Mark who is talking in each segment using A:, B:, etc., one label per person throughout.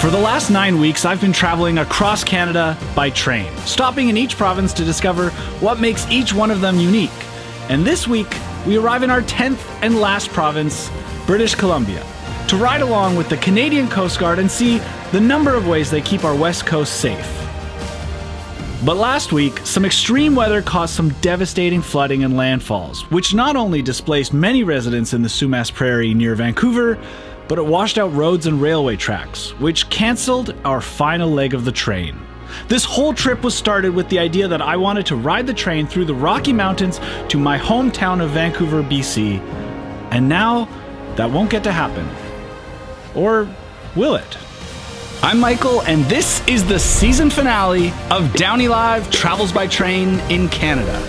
A: For the last 9 weeks, I've been traveling across Canada by train, stopping in each province to discover what makes each one of them unique. And this week, we arrive in our 10th and last province, British Columbia, to ride along with the Canadian Coast Guard and see the number of ways they keep our west coast safe. But last week, some extreme weather caused some devastating flooding and landfalls, which not only displaced many residents in the Sumas Prairie near Vancouver, but it washed out roads and railway tracks, which cancelled our final leg of the train. This whole trip was started with the idea that I wanted to ride the train through the Rocky Mountains to my hometown of Vancouver, BC, and now that won't get to happen. Or will it? I'm Michael, and this is the season finale of DownieLive Travels by Train in Canada.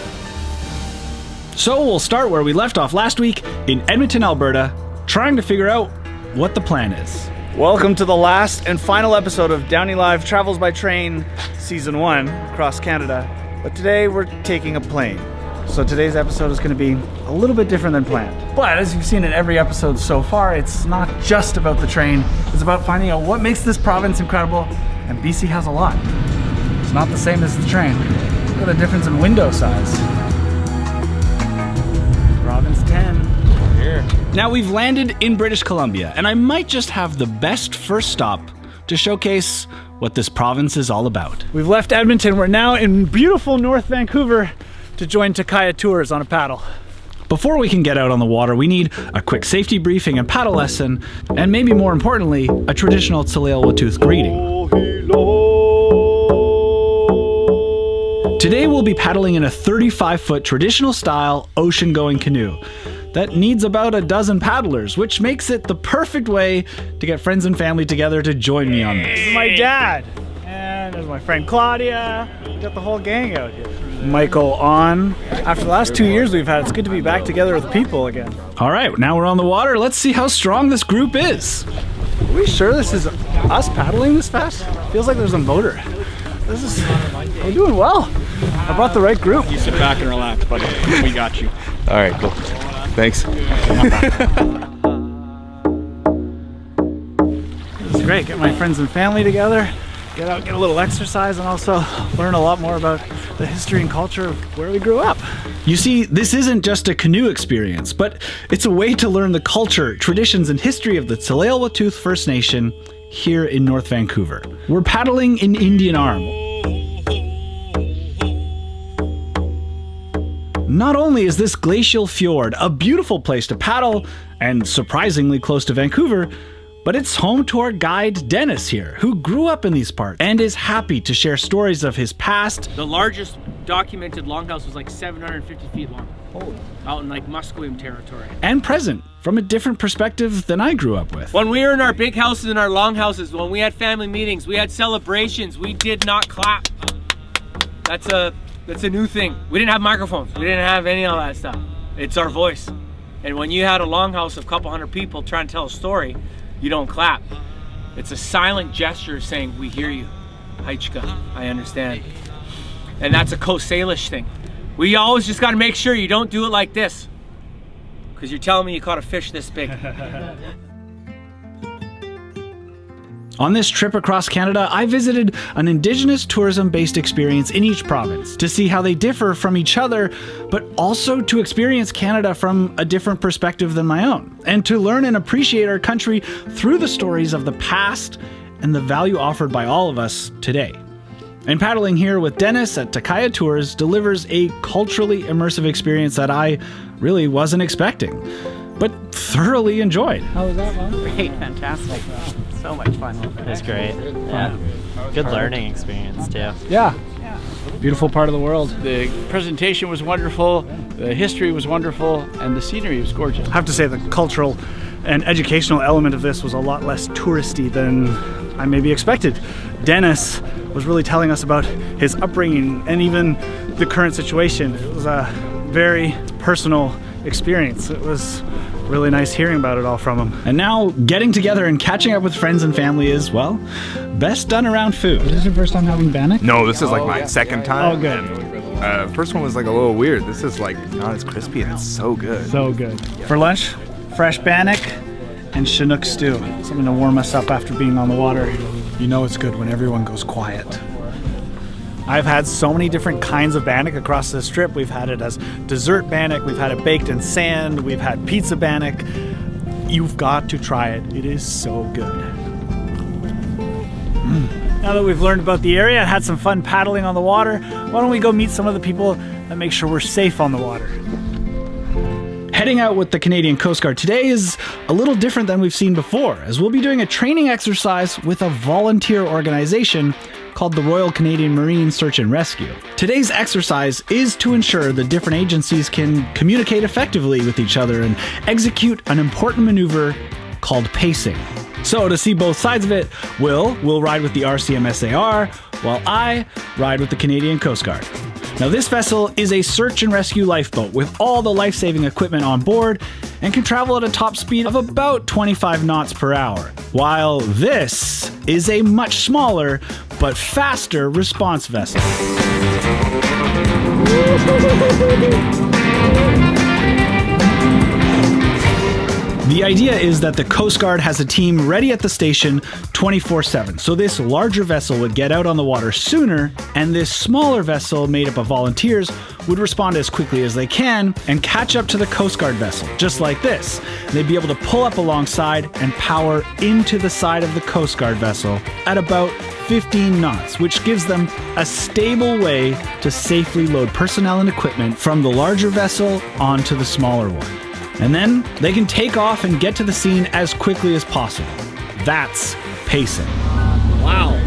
A: So we'll start where we left off last week in Edmonton, Alberta, trying to figure out what the plan is. Welcome to the last and final episode of DownieLive Travels by Train Season 1 across Canada. But today we're taking a plane. So today's episode is going to be a little bit different than planned. But as you've seen in every episode so far, it's not just about the train. It's about finding out what makes this province incredible, and BC has a lot. It's not the same as the train. Look at the difference in window size. Province 10. Here. Now we've landed in British Columbia, and I might just have the best first stop to showcase what this province is all about. We've left Edmonton. We're now in beautiful North Vancouver to join Takaya Tours on a paddle. Before we can get out on the water, we need a quick safety briefing and paddle lesson, and maybe more importantly, a traditional Tsleil-Waututh greeting. Today we'll be paddling in a 35-foot traditional style ocean-going canoe that needs about a dozen paddlers, which makes it the perfect way to get friends and family together to join me on this. This is my dad, and there's my friend Claudia. We got the whole gang out here. Michael on. After the last 2 years we've had, it's good to be back together with people again. All right, now we're on the water. Let's see how strong this group is. Are we sure this is us paddling this fast? Feels like there's a motor. We're doing well. I brought the right group.
B: You sit back and relax, buddy. We got you.
C: All right, cool. Thanks.
A: It's great. Get my friends and family together, get out, get a little exercise, and also learn a lot more about the history and culture of where we grew up. You see, this isn't just a canoe experience, but it's a way to learn the culture, traditions, and history of the Tsleil-Waututh First Nation here in North Vancouver. We're paddling in Indian Arm. Not only is this glacial fjord a beautiful place to paddle, and surprisingly close to Vancouver, but it's home to our guide Dennis here, who grew up in these parts and is happy to share stories of his past.
D: The largest documented longhouse was like 750 feet long.
A: Holy.
D: Out in like Musqueam territory.
A: And present, from a different perspective than I grew up with.
D: When we were in our big houses and our longhouses, when we had family meetings, we had celebrations, we did not clap. That's a new thing. We didn't have microphones. We didn't have any of that stuff. It's our voice. And when you had a longhouse of a couple hundred people trying to tell a story, you don't clap. It's a silent gesture saying, we hear you. Haichka, I understand. And that's a Coast Salish thing. We always just got to make sure you don't do it like this. Because you're telling me you caught a fish this big.
A: On this trip across Canada, I visited an Indigenous tourism-based experience in each province to see how they differ from each other, but also to experience Canada from a different perspective than my own, and to learn and appreciate our country through the stories of the past and the value offered by all of us today. And paddling here with Dennis at Takaya Tours delivers a culturally immersive experience that I really wasn't expecting, but thoroughly enjoyed. How was that, Mom?
E: Great, fantastic. So much fun.
F: It was great. Yeah. Good learning experience too.
A: Yeah. Beautiful part of the world.
B: The presentation was wonderful, the history was wonderful, and the scenery was gorgeous.
A: I have to say the cultural and educational element of this was a lot less touristy than I maybe expected. Dennis was really telling us about his upbringing and even the current situation. It was a very personal experience. It was really nice hearing about it all from him. And now getting together and catching up with friends and family is, well, best done around food. Is this your first time having bannock?
C: No, this is like my second time.
A: Oh, good.
C: First one was like a little weird. This is like not as crispy and it's so good.
A: So good. For lunch, fresh bannock and Chinook stew. Something to warm us up after being on the water. You know it's good when everyone goes quiet. I've had so many different kinds of bannock across this trip. We've had it as dessert bannock, we've had it baked in sand, we've had pizza bannock. You've got to try it. It is so good. Now that we've learned about the area and had some fun paddling on the water, why don't we go meet some of the people that make sure we're safe on the water. Heading out with the Canadian Coast Guard today is a little different than we've seen before, as we'll be doing a training exercise with a volunteer organization called the Royal Canadian Marine Search and Rescue. Today's exercise is to ensure the different agencies can communicate effectively with each other and execute an important maneuver called pacing. So to see both sides of it, Will ride with the RCMSAR, while I ride with the Canadian Coast Guard. Now this vessel is a search and rescue lifeboat with all the life-saving equipment on board and can travel at a top speed of about 25 knots per hour, while this is a much smaller but faster response vessel. The idea is that the Coast Guard has a team ready at the station 24/7, so this larger vessel would get out on the water sooner, and this smaller vessel made up of volunteers would respond as quickly as they can and catch up to the Coast Guard vessel, just like this. They'd be able to pull up alongside and power into the side of the Coast Guard vessel at about 15 knots, which gives them a stable way to safely load personnel and equipment from the larger vessel onto the smaller one. And then they can take off and get to the scene as quickly as possible. That's pacing. Wow.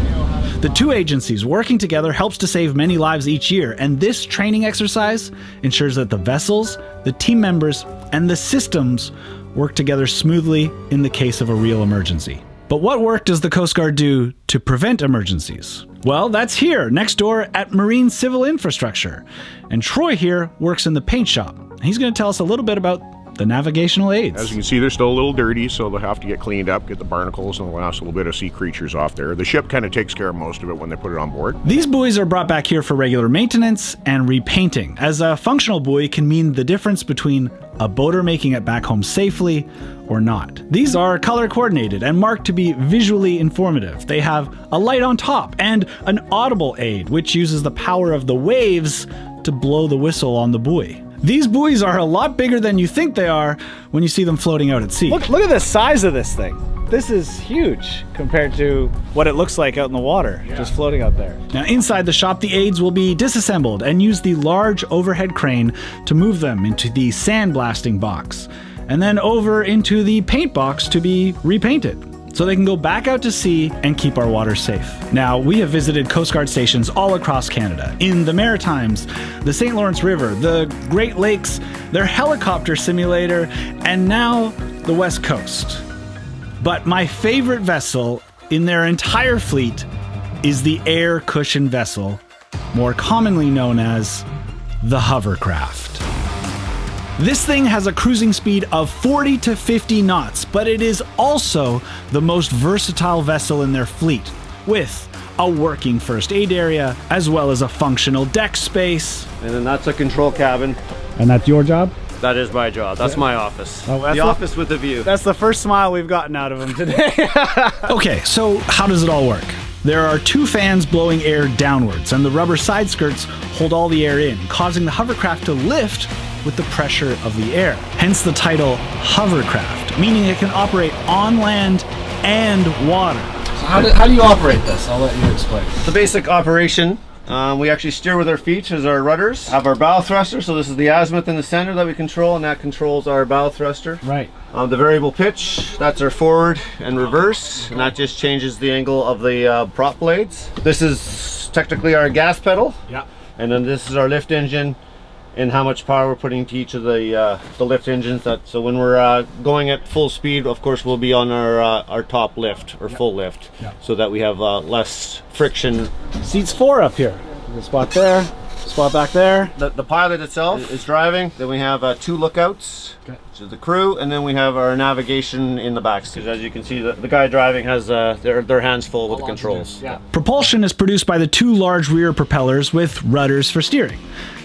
A: The two agencies working together helps to save many lives each year, and this training exercise ensures that the vessels, the team members, and the systems work together smoothly in the case of a real emergency. But what work does the Coast Guard do to prevent emergencies? Well, that's here, next door at Marine Civil Infrastructure. And Troy here works in the paint shop. He's going to tell us a little bit about the navigational aids.
G: As you can see, they're still a little dirty, so they'll have to get cleaned up, get the barnacles and the last little bit of sea creatures off there. The ship kind of takes care of most of it when they put it on board.
A: These buoys are brought back here for regular maintenance and repainting, as a functional buoy can mean the difference between a boater making it back home safely or not. These are color coordinated and marked to be visually informative. They have a light on top and an audible aid, which uses the power of the waves to blow the whistle on the buoy. These buoys are a lot bigger than you think they are when you see them floating out at sea. Look at the size of this thing. This is huge compared to what it looks like out in the water, just floating out there. Now inside the shop, the aids will be disassembled and use the large overhead crane to move them into the sandblasting box, and then over into the paint box to be repainted, so they can go back out to sea and keep our water safe. Now, we have visited Coast Guard stations all across Canada, in the Maritimes, the St. Lawrence River, the Great Lakes, their helicopter simulator, and now the West Coast. But my favorite vessel in their entire fleet is the air cushion vessel, more commonly known as the Hovercraft. This thing has a cruising speed of 40 to 50 knots, but it is also the most versatile vessel in their fleet, with a working first aid area, as well as a functional deck space.
H: And then that's a control cabin.
A: And that's your job?
H: That is my job. That's my office.
A: Oh, that's
H: the office with the view.
A: That's the first smile we've gotten out of him today. Okay, so how does it all work? There are two fans blowing air downwards, and the rubber side skirts hold all the air in, causing the hovercraft to lift with the pressure of the air. Hence the title Hovercraft, meaning it can operate on land and water.
I: So how do you operate this? I'll let you explain.
H: The basic operation, we actually steer with our feet as our rudders. Have our bow thruster, so this is the azimuth in the center that we control, and that controls our bow thruster.
A: Right.
H: The variable pitch, that's our forward and reverse, and that just changes the angle of the prop blades. This is technically our gas pedal.
A: Yeah.
H: And then this is our lift engine, and how much power we're putting to each of the lift engines. So when we're going at full speed, of course, we'll be on our top lift or full lift, so that we have less friction.
A: Seats 4 up here. There's a spot there, spot back there.
H: The pilot itself is driving. Then we have 2 lookouts, which is the crew, and then we have our navigation in the back seat. As you can see, the guy driving has their hands full with the controls.
A: Yeah. Propulsion is produced by the 2 large rear propellers with rudders for steering.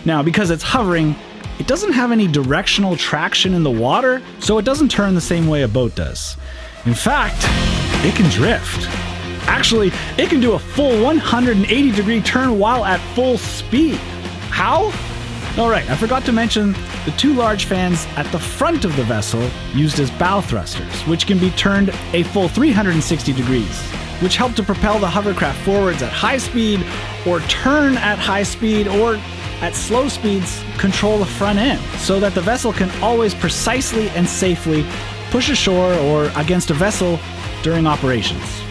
A: Now, because it's hovering, it doesn't have any directional traction in the water, so it doesn't turn the same way a boat does. In fact, it can drift. Actually, it can do a full 180-degree turn while at full speed. How? Alright, I forgot to mention the 2 large fans at the front of the vessel used as bow thrusters, which can be turned a full 360 degrees, which help to propel the hovercraft forwards at high speed, or turn at high speed, or at slow speeds control the front end, so that the vessel can always precisely and safely push ashore or against a vessel during operations.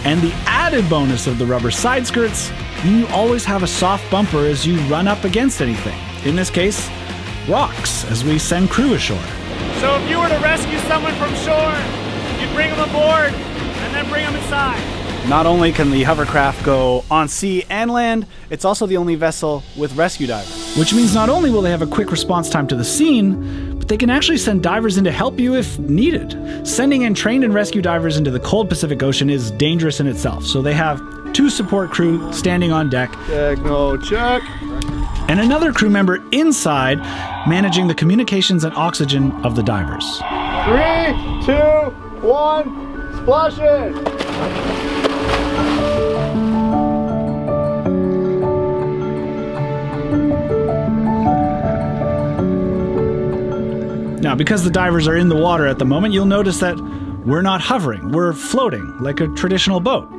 A: And the added bonus of the rubber side skirts mean you always have a soft bumper as you run up against anything. In this case, rocks, as we send crew ashore.
J: So if you were to rescue someone from shore, you'd bring them aboard and then bring them inside.
A: Not only can the hovercraft go on sea and land, it's also the only vessel with rescue divers. Which means not only will they have a quick response time to the scene, but they can actually send divers in to help you if needed. Sending in trained and rescue divers into the cold Pacific Ocean is dangerous in itself, so they have 2 support crew standing on deck.
G: Techno check.
A: And another crew member inside managing the communications and oxygen of the divers.
H: 3, 2, 1, splash it!
A: Now, because the divers are in the water at the moment, you'll notice that we're not hovering, we're floating like a traditional boat.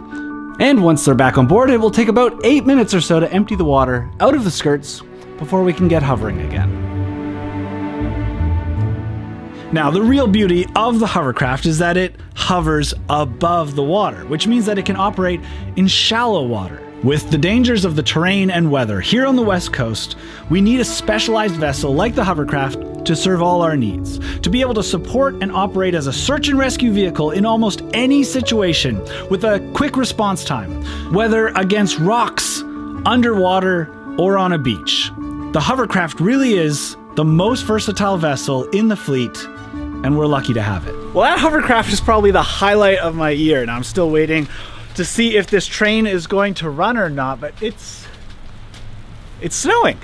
A: And once they're back on board, it will take about 8 minutes or so to empty the water out of the skirts before we can get hovering again. Now, the real beauty of the hovercraft is that it hovers above the water, which means that it can operate in shallow water. With the dangers of the terrain and weather here on the West Coast, we need a specialized vessel like the hovercraft to serve all our needs, to be able to support and operate as a search and rescue vehicle in almost any situation with a quick response time, whether against rocks, underwater, or on a beach. The hovercraft really is the most versatile vessel in the fleet, and we're lucky to have it. Well, that hovercraft is probably the highlight of my year, and I'm still waiting to see if this train is going to run or not, but it's snowing.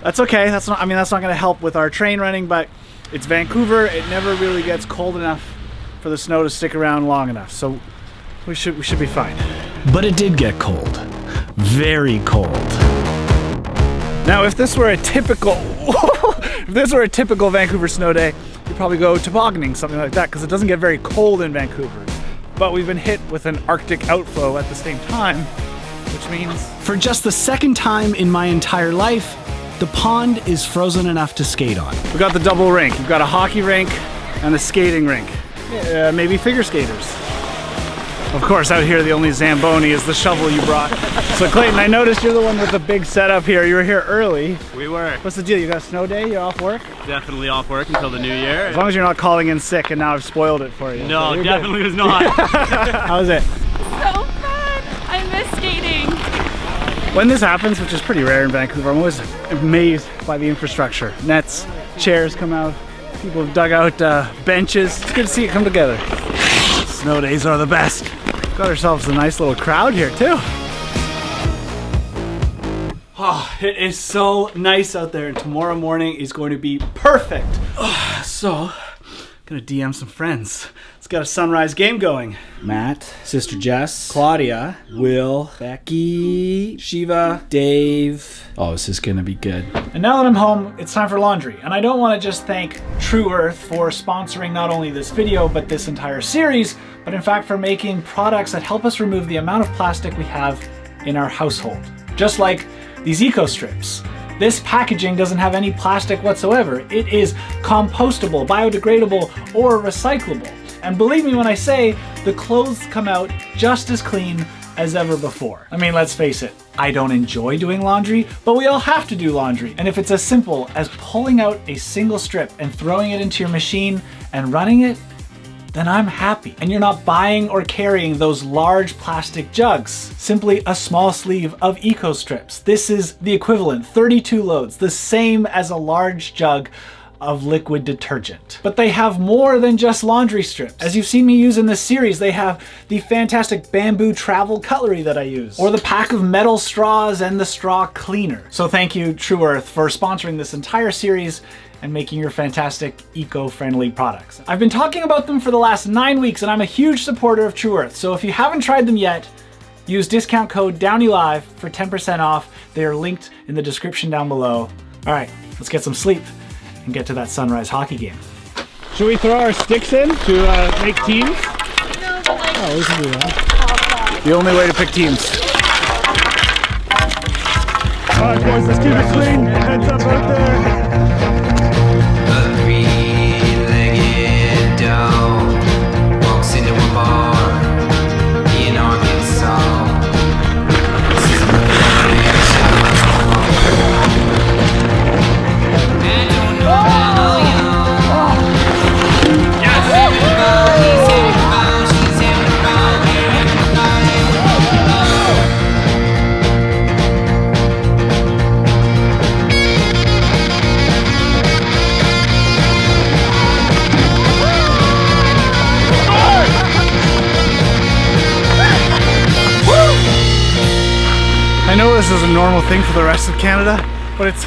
A: That's okay. That's not going to help with our train running, but it's Vancouver. It never really gets cold enough for the snow to stick around long enough, so we should be fine. But it did get cold. Very cold. Now, if this were a typical Vancouver snow day, you'd probably go tobogganing, something like that, because it doesn't get very cold in Vancouver. But we've been hit with an Arctic outflow at the same time, which means for just the second time in my entire life, the pond is frozen enough to skate on. We got the double rink. We've got a hockey rink and a skating rink. Maybe figure skaters. Of course, out here the only Zamboni is the shovel you brought. So Clayton, I noticed you're the one with the big setup here. You were here early.
J: We were.
A: What's the deal? You got a snow day? You're off work?
J: Definitely off work until the new year.
A: As long as you're not calling in sick and now I've spoiled it for you.
J: No,
A: so
J: definitely was not.
A: How was it?
K: So fun! I miss skating.
A: When this happens, which is pretty rare in Vancouver, I'm always amazed by the infrastructure. Nets, chairs come out, people have dug out benches. It's good to see it come together. Snow days are the best. Got ourselves a nice little crowd here too. Oh, it is so nice out there, and tomorrow morning is going to be perfect. So, gonna DM some friends. Let's get a sunrise game going. Matt, Sister Jess, Claudia, Will, Becky, Shiva, Dave. Oh, this is gonna be good. And now that I'm home, it's time for laundry. And I don't want to just thank True Earth for sponsoring not only this video, but this entire series, but in fact for making products that help us remove the amount of plastic we have in our household. Just like these eco strips. This packaging doesn't have any plastic whatsoever. It is compostable, biodegradable, or recyclable. And believe me when I say, the clothes come out just as clean as ever before. I mean, let's face it, I don't enjoy doing laundry, but we all have to do laundry. And if it's as simple as pulling out a single strip and throwing it into your machine and running it, then I'm happy. And you're not buying or carrying those large plastic jugs. Simply a small sleeve of eco strips. This is the equivalent, 32 loads, the same as a large jug of liquid detergent. But they have more than just laundry strips. As you've seen me use in this series, they have the fantastic bamboo travel cutlery that I use, or the pack of metal straws and the straw cleaner. So thank you, True Earth, for sponsoring this entire series and making your fantastic eco-friendly products. I've been talking about them for the last 9 weeks and I'm a huge supporter of True Earth. So if you haven't tried them yet, use discount code DownieLive for 10% off. They are linked in the description down below. All right, let's get some sleep and get to that sunrise hockey game.
J: Should we throw our sticks in to make teams? Oh, we can do that.
C: The only way to pick teams.
J: All right, boys, let's keep it clean. Heads up out there.
L: A three-legged dog walks into a bar in Arkansas.
A: I know this is a normal thing for the rest of Canada, but it's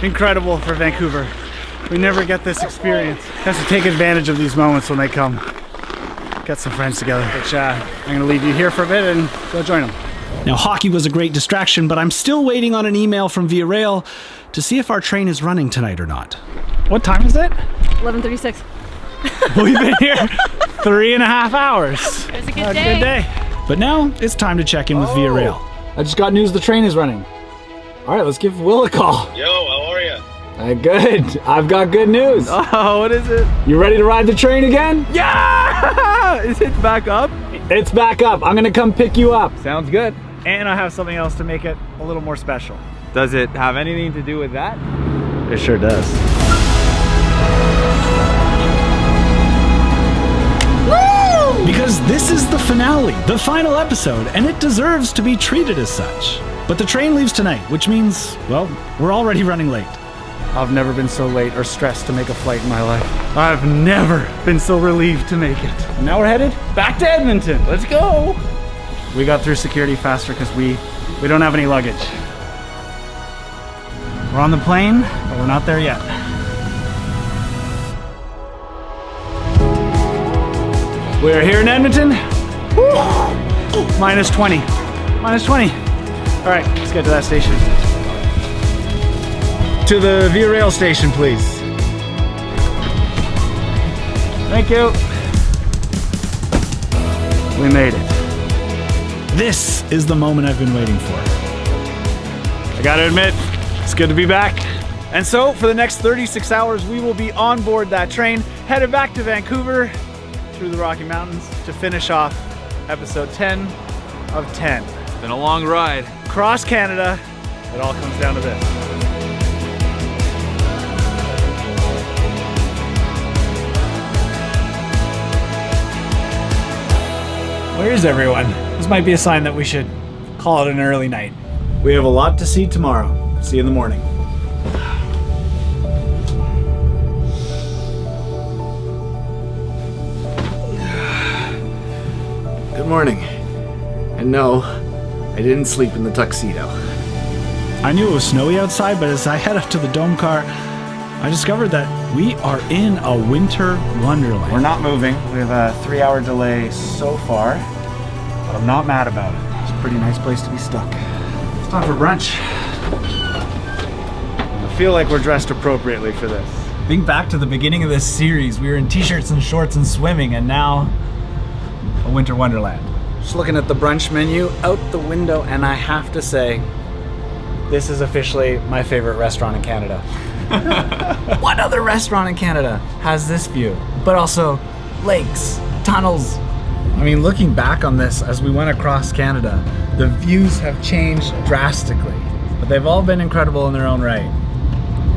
A: incredible for Vancouver. We never get this experience. Have to take advantage of these moments when they come. Get some friends together. Which I'm gonna leave you here for a bit and go join them. Now, hockey was a great distraction, but I'm still waiting on an email from Via Rail to see if our train is running tonight or not. What time is it?
K: 11:36.
A: We've been here 3.5 hours.
K: It was a good day.
A: Good day. But now it's time to check in with Via Rail. I just got news the train is running. All right, let's give Will a call.
M: Yo, how are you?
A: Good. I've got good news.
C: Oh, what is it?
A: You ready to ride the train again?
C: Yeah! Is it back up?
A: It's back up. I'm gonna come pick you up.
C: Sounds good.
A: And I have something else to make it a little more special.
C: Does it have anything to do with that?
A: It sure does. Because this is the finale, the final episode, and it deserves to be treated as such. But the train leaves tonight, which means, well, we're already running late. I've never been so late or stressed to make a flight in my life. I've never been so relieved to make it. Now we're headed back to Edmonton. Let's go. We got through security faster because we don't have any luggage. We're on the plane, but we're not there yet. We're here in Edmonton. Woo! Minus 20. Minus 20. All right, let's get to that station. To the Via Rail station, please. Thank you. We made it. This is the moment I've been waiting for. I gotta admit, it's good to be back. And so, for the next 36 hours, we will be on board that train, headed back to Vancouver, through the Rocky Mountains to finish off episode 10 of 10.
C: It's been a long ride.
A: Across Canada, it all comes down to this. Where's everyone? This might be a sign that we should call it an early night. We have a lot to see tomorrow. See you in the morning.
C: Good morning. And no, I didn't sleep in the tuxedo.
A: I knew it was snowy outside, but as I head up to the dome car, I discovered that we are in a winter wonderland. We're not moving. We have a 3-hour delay so far, but I'm not mad about it. It's a pretty nice place to be stuck. It's time for brunch. I feel like we're dressed appropriately for this. Think back to the beginning of this series. We were in t-shirts and shorts and swimming, and now a winter wonderland. Just looking at the brunch menu out the window, and I have to say, this is officially my favorite restaurant in Canada. What other restaurant in Canada has this view? But also lakes, tunnels. I mean, looking back on this as we went across Canada, the views have changed drastically, but they've all been incredible in their own right.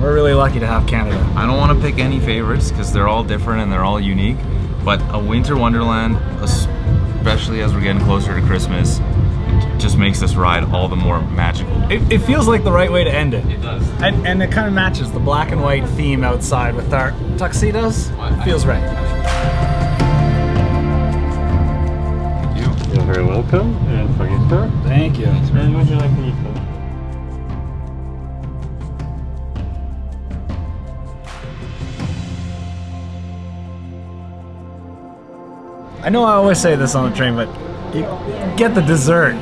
A: We're really lucky to have Canada.
N: I don't want to pick any favorites because they're all different and they're all unique, but a winter wonderland, especially as we're getting closer to Christmas, just makes this ride all the more magical.
A: It feels like the right way to end it.
N: It does.
A: And it kind of matches the black and white theme outside with our tuxedos. It feels right.
N: Thank you.
O: You're very welcome. And for you, sir.
A: Thank you.
O: And would you like to eat some?
A: I know I always say this on the train, but you get the dessert.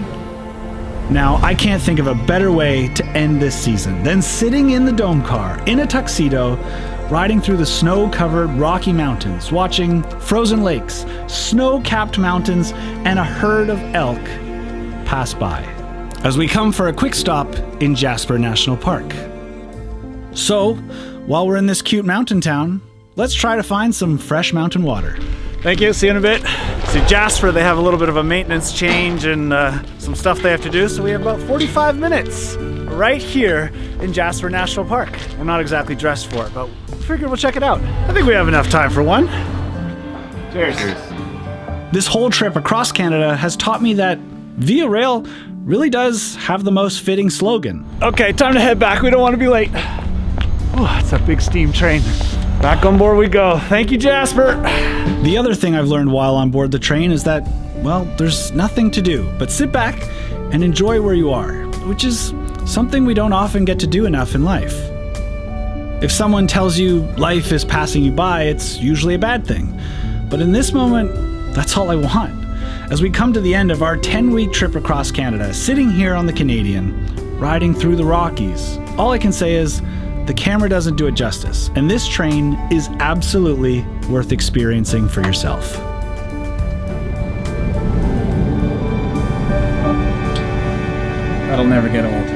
A: Now, I can't think of a better way to end this season than sitting in the dome car in a tuxedo, riding through the snow-covered Rocky Mountains, watching frozen lakes, snow-capped mountains, and a herd of elk pass by, as we come for a quick stop in Jasper National Park. So, while we're in this cute mountain town, let's try to find some fresh mountain water. Thank you, see you in a bit. See, Jasper, they have a little bit of a maintenance change and some stuff they have to do, so we have about 45 minutes right here in Jasper National Park. We're not exactly dressed for it, but we figured we'll check it out. I think we have enough time for one. Cheers. This whole trip across Canada has taught me that Via Rail really does have the most fitting slogan. Okay, time to head back. We don't want to be late. Oh, it's a big steam train. Back on board we go. Thank you, Jasper. The other thing I've learned while on board the train is that, well, there's nothing to do but sit back and enjoy where you are, which is something we don't often get to do enough in life. If someone tells you life is passing you by, it's usually a bad thing. But in this moment, that's all I want. As we come to the end of our 10-week trip across Canada, sitting here on the Canadian, riding through the Rockies, all I can say is, the camera doesn't do it justice, and this train is absolutely worth experiencing for yourself. That'll never get old.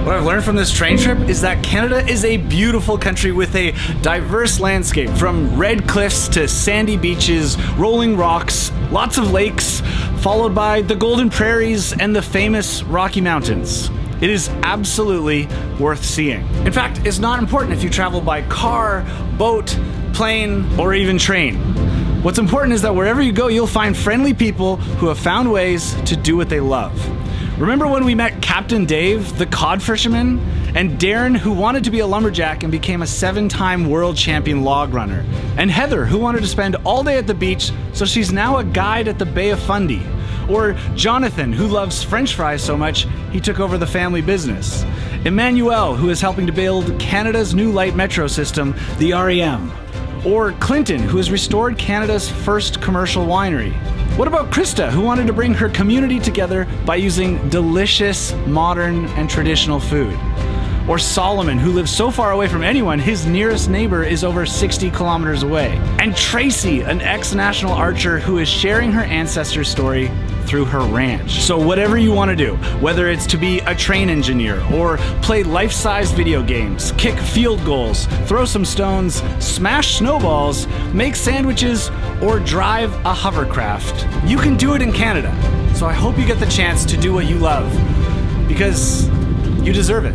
A: What I've learned from this train trip is that Canada is a beautiful country with a diverse landscape, from red cliffs to sandy beaches, rolling rocks, lots of lakes, followed by the Golden Prairies and the famous Rocky Mountains. It is absolutely worth seeing. In fact, it's not important if you travel by car, boat, plane, or even train. What's important is that wherever you go, you'll find friendly people who have found ways to do what they love. Remember when we met Captain Dave, the cod fisherman, and Darren, who wanted to be a lumberjack and became a 7-time world champion log runner, and Heather, who wanted to spend all day at the beach, so she's now a guide at the Bay of Fundy, or Jonathan, who loves French fries so much he took over the family business, Emmanuel, who is helping to build Canada's new light metro system, the REM, or Clinton, who has restored Canada's first commercial winery. What about Krista, who wanted to bring her community together by using delicious, modern, and traditional food? Or Solomon, who lives so far away from anyone, his nearest neighbor is over 60 kilometers away. And Tracy, an ex-national archer who is sharing her ancestor story through her ranch. So whatever you want to do, whether it's to be a train engineer or play life-size video games, kick field goals, throw some stones, smash snowballs, make sandwiches, or drive a hovercraft, you can do it in Canada. So I hope you get the chance to do what you love, because you deserve it.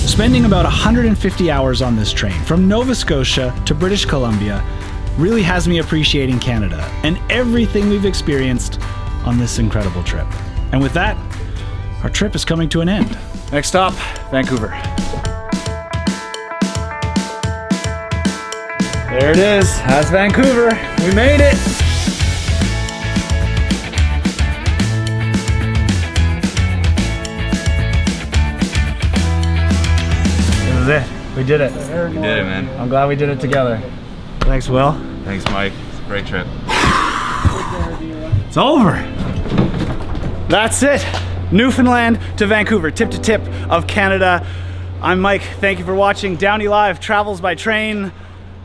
A: Spending about 150 hours on this train from Nova Scotia to British Columbia really has me appreciating Canada and everything we've experienced on this incredible trip. And with that, our trip is coming to an end. Next stop, Vancouver. There it is, that's Vancouver. We made it. This is it, we did it.
N: We did it, man.
A: I'm glad we did it together. Thanks, Will.
N: Thanks, Mike. It's a great trip.
A: It's over. That's it. Newfoundland to Vancouver, tip to tip of Canada. I'm Mike. Thank you for watching DownieLive Travels by Train.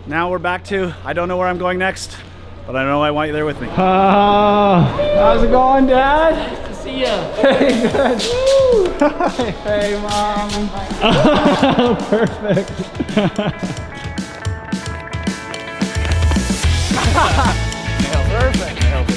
A: Now we're back to, I don't know where I'm going next, but I know I want you there with me. How's it going, Dad? Good to see you. Hey, good. Hey, Mom. Perfect. Perfect.